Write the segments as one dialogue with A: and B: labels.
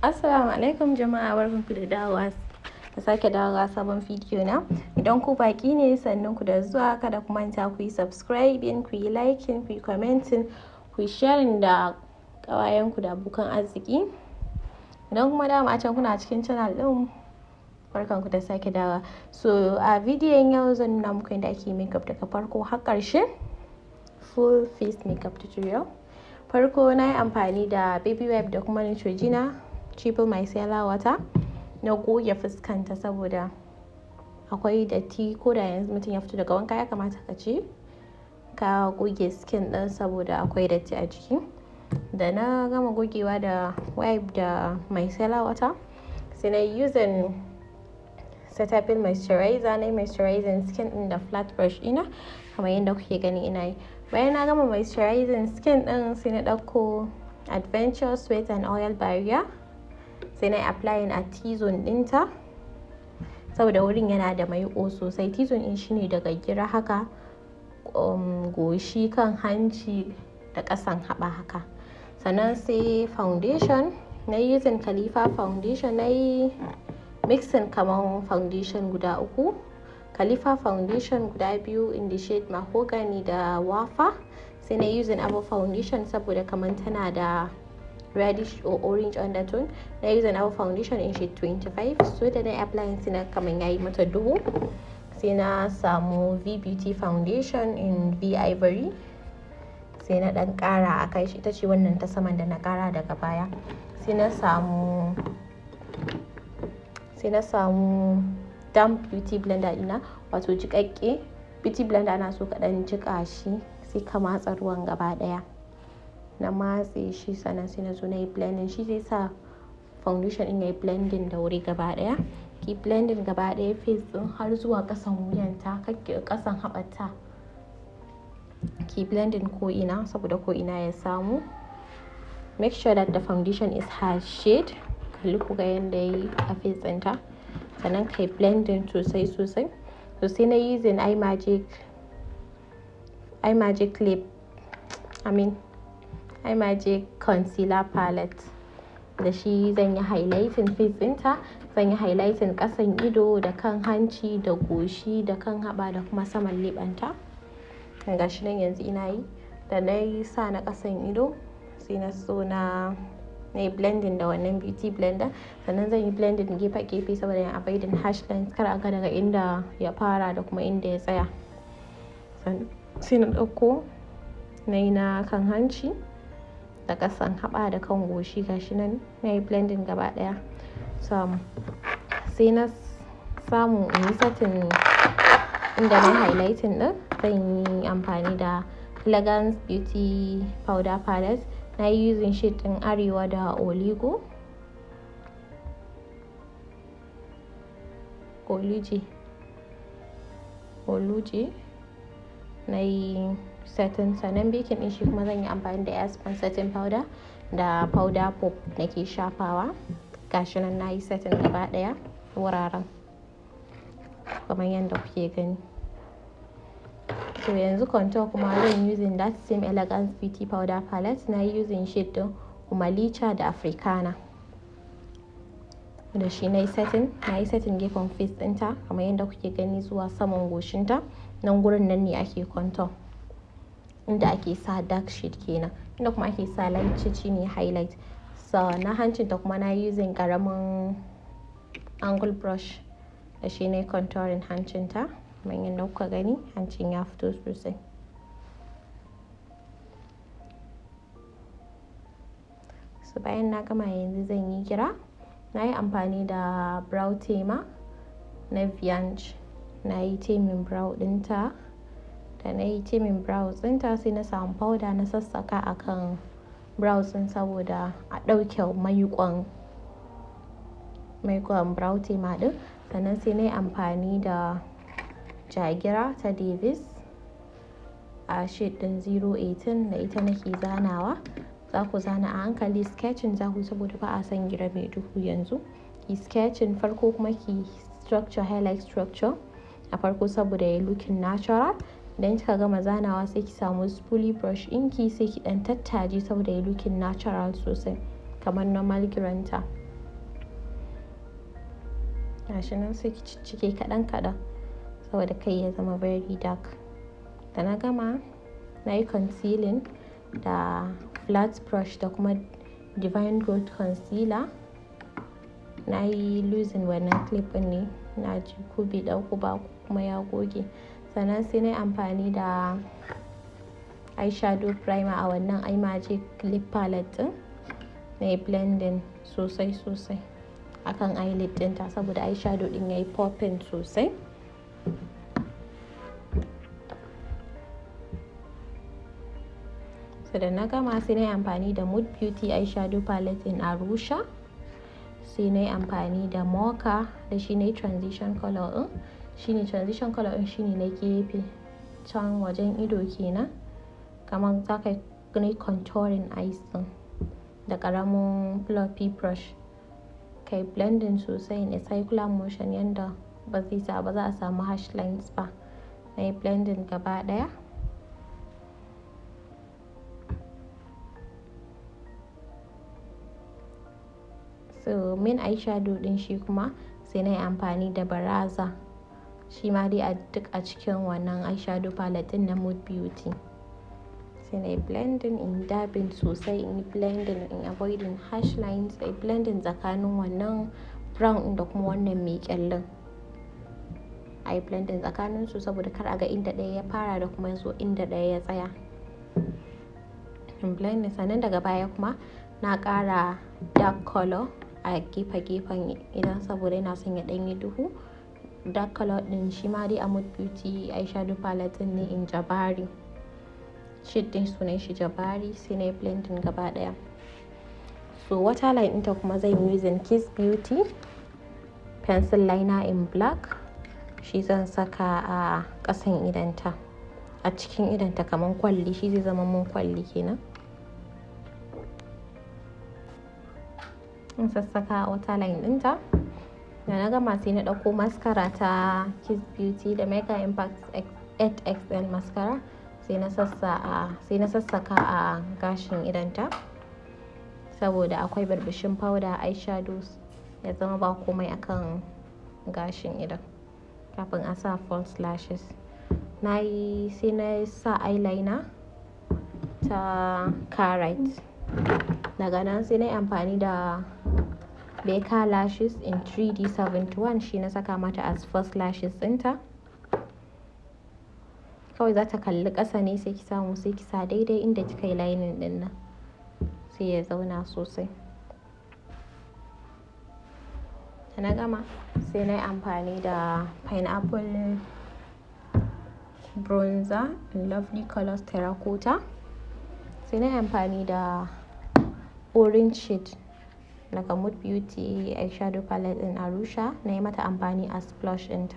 A: Assalamu alaikum jama'a, barkanku da dawowa da sake dawowa sabon bidiyo na. Idan ku baki ne, sannan ku da zuwa, kada ku manta ku yi subscribing, ku yi liking, ku yi commenting, ku yi sharing da kawayenku da abokan arziki. Idan kuma dama can kuna cikin channel din, barkanku da sake dawowa. So a bidiyon yau zan nuna muku yadda ake makeup daga farko har karshe, full face makeup tutorial. Farko na yi amfani da baby wipe da kuma Neutrogena triple micellar water na goge fuskanta saboda akwai datti. Ko da yanzu mutum ya fito daga wanka, ya kamata ka ce ka goge skin din saboda akwai datti a jiki. Da na gama gogewa da wipe da micellar water, sai na yi using cetaphil moisturizer, na yi moisturizing skin din da flat brush ina kamar yadda kuke gani ina yi. Bayan na gama moisturizing skin din, sai na ɗauko adventure sweat and oil barrier, sai na yi applying a t-zone ɗinta saboda wurin yana da maiƙo sosai. T-zone ɗin shine daga gira haka, goshi, kan hanci da ƙasan haɓa haka. Sannan sai foundation, na yi using Khalifa foundation, na yi mixing kamar foundation guda uku. Khalifa foundation guda biyu in the shade mahogany da wafa, sai na using abo foundation saboda kamar tana da reddish or orange undertone. Na using abo foundation in shade 25, so da na applying sai na kamar yayi mata duhu. Sai na samu V Beauty foundation in V Ivory, sai na dan kara a kai shi, ita ce wannan ta saman da na kara daga baya. Sai na samu damp beauty blender ina, wato jikakke beauty blender. Na so ka dan jika shi, sai ka matsa ruwan gaba daya. Na matse shi, sannan sai na zo na yi blending shi, zai sa foundation din yayi blending da wuri gaba daya. Ki blending gaba daya face din har zuwa kasan wuyanta, kasan haɓata. Ki blending ko ina saboda ko ina ya samu. Make sure that the foundation is her shade. Kalli ku ga yanda yayi a face ɗinta. Sannan kai blending sosai. So sai na using eye magic concealer palette. Da shi zan yi highlighting face ɗinta, zan yi highlighting ƙasan ido da kan hanci da goshi da kan haɓa da kuma saman leɓanta. Ga shi nan yanzu ina yi. Da na yi sa na ƙasan ido, sai na so na yi blending da wannan beauty blender. Sannan zan yi blending gefe saboda yin avoiding harsh lines, kar a ga daga inda ya fara da kuma inda ya tsaya. Sai na ɗauko na yi na kan hanci da ƙasan haɓa da kan goshi. Ga shi nan na yi blending gaba ɗaya. Sai na samu in yi setting inda na highlighting ɗin. Zan yi amfani da Elegance Beauty Powder Palette. Na yi using shade ɗin Arewa da Oluje. Na yi setting, sannan baking ɗin shi kuma zan yi amfani da Aspen setting powder da powder pop nake shafawa. Gashi nan na yi setting gaba ɗaya wuraren kamar yadda kuke gani. So yanzu contour kuma zan using that same Elegance Beauty Powder Palette. Na yi using shade ɗin Umalicha da Africana. Da shi na yi setting gefen face ɗinta kamar yadda kuke gani zuwa saman goshinta. Nan gurin nan ne ake contour, inda ake sa dark shade kenan, inda kuma ake sa light shade ne highlight. So na hancinta kuma na using ƙaramin angle brush, da shi na yi contouring hancinta kamar yadda kuka gani. Hancin ya fito sosai. So bayan na gama yanzu zan yi gira. Na yi amfani da brow tamer na Viange. Na yi taming brow ɗinta. Da na yi taming brows ɗinta, sai na samu powder na sassaka a kan brows ɗin saboda a ɗauke maiƙon brow tamer ɗin. Sannan sai na yi amfani da jagira ta Davis a shade ɗin 018, da ita nake zanawa. Za ku zana a hankali, sketching za ku, saboda ba a son gira mai duhu yanzu. Ki sketching farko, kuma ki structure highlight structure a farko saboda ya looking natural. Idan kika gama zanawa, sai ki samu spoolie brush ɗinki, sai ki ɗan tattaje saboda ya looking natural sosai kamar normal giranta. gashi nan sai ki ciccike kaɗan kaɗan saboda kai ya zama very dark. Da na gama na yi concealing da flat brush da kuma divine gold concealer. Na yi losing wannan clip ɗin ne, na ji ko bai ɗauku ba kuma ya goge. Sannan sai na yi amfani da eyeshadow primer a wannan eye magic lip palette ɗin. Na yi blending sosai sosai akan eyelid ɗinta saboda eyeshadow ɗin ya yi popping sosai. So da na gama sai na yi amfani da Mood Beauty eyeshadow palette in Arusha. Sai na yi amfani da mocha da shi ne transition color ɗin. Shi ne transition color ɗin, shi ne na gefe can wajen ido kenan. Kamar za ka yi contouring eyes ɗin da ƙaramin fluffy brush. Kai blending sosai in a circular motion yanda ba za a samu harsh lines ba. Na yi blending gaba ɗaya. So main eyeshadow ɗin shi kuma sai na yi amfani da baraza. Shi ma dai duk a cikin wannan eyeshadow palette ɗin na Mood Beauty. Sai na yi blending, in dabbing sosai, in yi blending, in avoiding harsh lines, in blending tsakanin wannan brown da kuma wannan mai kyallin. A yi blending tsakanin su saboda kar a ga inda ɗaya ya fara da kuma zo inda ɗaya ya tsaya. In blending, sannan daga baya kuma na ƙara dark color a gefe-gefen idan saboda yana son ya ɗanyi duhu. Dark color ɗin shi ma dai a Mood Beauty eyeshadow palette ɗin ne in Jabari. Shade ɗin sunan shi Jabari. Sai na yi blending gaba ɗaya. So waterline ɗinta kuma zan yi using Kiss Beauty pencil liner in black. Shi zan saka a ƙasan idanta, a cikin idanta kamar kwalli. Shi zai zama mun kwalli kenan. In sassaka waterline ɗinta. Da na gama sai na ɗauko mascara ta Kiss Beauty da Mega Impact 8XL mascara. Sai na sassaka a gashin idanta saboda akwai barbishin powder eyeshadows ya zama ba komai akan gashin idan kafin a sa false lashes. Sai na sa eyeliner ta karahe. Daga nan sai na yi amfani da Barka lashes in 3D 71. Shi na saka mata as first lashes ɗinta. Kawai za ta kalli ƙasa ne, sai ki samu sai ki sa daidai inda kika yi lining ɗin nan sai ya zauna sosai. Da na gama sai na yi amfani da pineapple bronzer in lovely colors terracotta. Sai na yi amfani da orange shade daga Mood Beauty eyeshadow palette in Arusha. Na yi mata amfani as blush ɗinta.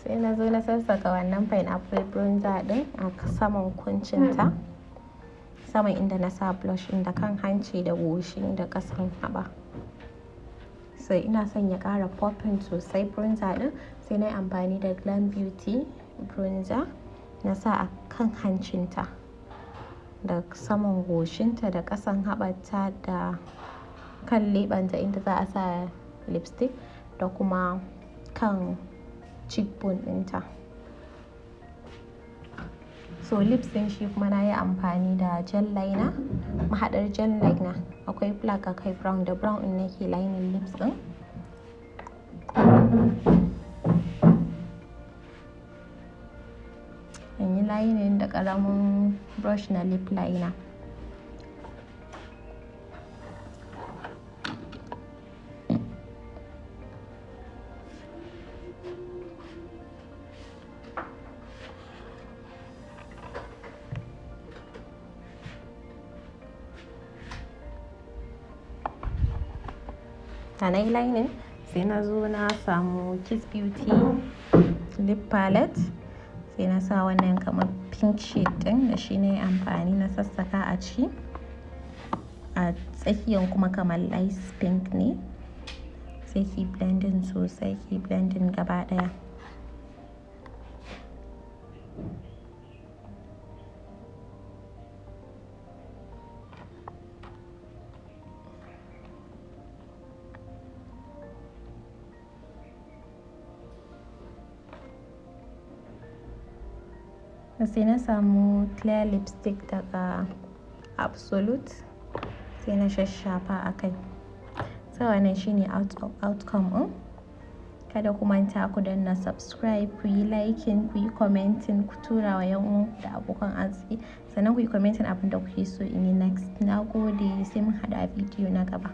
A: Sai na zo na sassaka wannan pineapple bronzer ɗin a saman kuncinta, saman inda na sa blush ɗin da kan hanci da goshi da ƙasan haɓa. Sai ina son ya ƙara popping sosai bronzer ɗin. Sai na yi amfani da Glam Beauty bronzer na sa a kan hancinta da saman goshinta da ƙasan haɓarta da kan leɓenta inda za a sa lipstick da kuma kan cheekbone ɗinta. So lips ɗin shi kuma na yi amfani da gel liner, mahaɗar gel liner. Akwai black akwai brown, da brown ɗin nake lining lips ɗin. In yi lining da ƙaramin brush na lip liner. Da na yi lining sai na zo na samu Kiss Beauty lip palette. Sai na sa wannan kamar pink shade ɗin da shi na yi amfani na sassaka a ciki. A tsakiyan kuma kamar light pink ne. Sai ki blending sosai, ki blending gaba ɗaya. sai na samu clear lipstick daga Absolute sai na shashafa a kai. So wannan shine outcome ɗin. Kada ku manta ku danna subscribe, ku yi liking, ku yi commenting, ku tura wa yan uwan da abokan arziki, sannan ku yi commenting abin da kuke so in yi next. Na gode, sai mun haɗu a bidiyo na gaba.